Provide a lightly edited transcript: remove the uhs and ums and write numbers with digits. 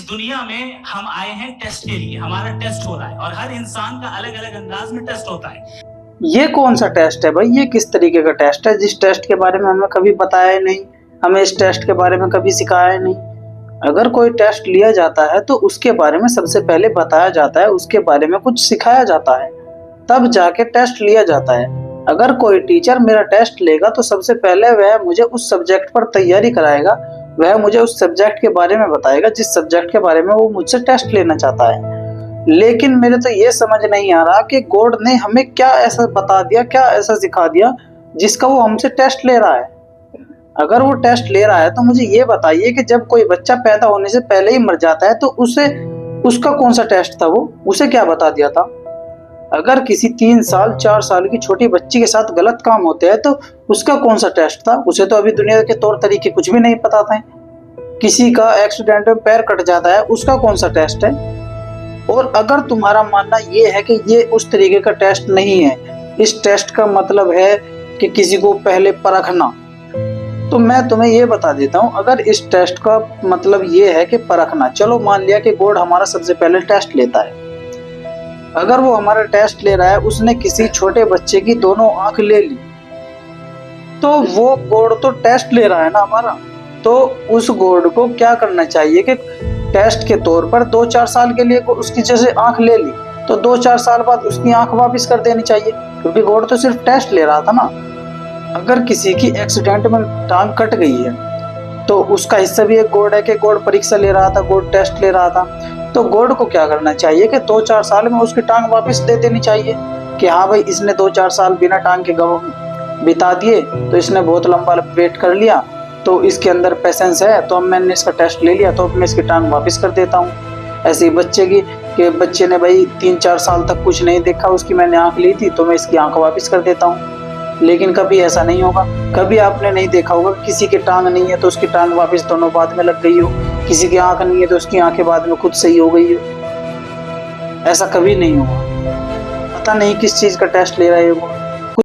दुनिया में हम आए हैं टेस्ट के लिए, हमारा टेस्ट हो रहा है और हर इंसान का अलग अलग अंदाज में टेस्ट होता है। ये कौन सा टेस्ट है भाई? ये किस तरीके का टेस्ट है जिस टेस्ट के बारे में हमें कभी बताया ही नहीं, हमें इस टेस्ट के बारे में कभी सिखाया ही नहीं। अगर कोई टेस्ट लिया जाता है तो उसके बारे में सबसे पहले बताया जाता है, उसके बारे में कुछ सिखाया जाता है, तब जाके टेस्ट लिया जाता है। अगर कोई टीचर मेरा टेस्ट लेगा तो सबसे पहले वह मुझे उस सब्जेक्ट पर तैयारी कराएगा, वह मुझे उस सब्जेक्ट के बारे में बताएगा जिस सब्जेक्ट के बारे में वो मुझसे टेस्ट लेना चाहता है। लेकिन मेरे तो ये समझ नहीं आ रहा कि गॉड ने हमें क्या ऐसा बता दिया, क्या ऐसा सिखा दिया जिसका वो हमसे टेस्ट ले रहा है। अगर वो टेस्ट ले रहा है तो मुझे ये बताइए कि जब कोई बच्चा पैदा होने से पहले ही मर जाता है तो उसका कौन सा टेस्ट था, वो उसे क्या बता दिया था। अगर किसी 3 साल 4 साल की छोटी बच्ची के साथ गलत काम होते हैं तो उसका कौन सा टेस्ट था। उसे तो अभी दुनिया के तौर तरीके कुछ भी नहीं पता था। किसी का एक्सीडेंट में पैर कट जाता है, उसका कौन सा टेस्ट है। और अगर तुम्हारा मानना ये है कि ये उस तरीके का टेस्ट नहीं है, इस टेस्ट का मतलब है कि किसी को पहले परखना, तो मैं तुम्हें ये बता देता हूँ। अगर इस टेस्ट का मतलब ये है कि परखना, चलो मान लिया कि गॉड हमारा सबसे पहले टेस्ट लेता है। अगर वो हमारा टेस्ट ले रहा है, उसने किसी छोटे बच्चे की दोनों आंख ले ली, तो वो गॉड तो टेस्ट ले रहा है ना हमारा। तो उस गॉड को क्या करना चाहिए कि टेस्ट के तौर पर 2-4 साल के लिए उसकी जैसे आंख ले ली तो 2-4 साल बाद उसकी आंख वापस कर देनी चाहिए, क्योंकि गॉड तो सिर्फ टेस्ट ले रहा था ना। अगर किसी की एक्सीडेंट में टांग कट गई है तो उसका हिस्सा भी एक गॉड है कि गॉड परीक्षा ले रहा था, गॉड टेस्ट ले रहा था। तो गॉड को क्या करना चाहिए कि 2-4 साल में उसकी टांग वापस दे देनी चाहिए कि हाँ भाई, इसने 2-4 साल बिना टांग के बिता दिए, तो इसने बहुत लंबा वेट कर लिया, तो इसके अंदर पेशेंस है, तो अब मैंने इसका टेस्ट ले लिया, तो अब मैं इसकी टांग वापस कर देता हूँ। ऐसे ही बच्चे की कि बच्चे ने भाई 3-4 साल तक कुछ नहीं देखा, उसकी मैंने आंख ली थी, तो मैं इसकी आंख वापस कर देता हूँ। लेकिन कभी ऐसा नहीं होगा। कभी आपने नहीं देखा होगा किसी की टांग नहीं है तो उसकी टांग वापस दोनों बाद में लग गई हो, किसी की आंख नहीं है तो उसकी आंखें बाद में खुद सही हो गई हो। ऐसा कभी नहीं होगा। पता नहीं किस चीज का टेस्ट ले रहा है वो।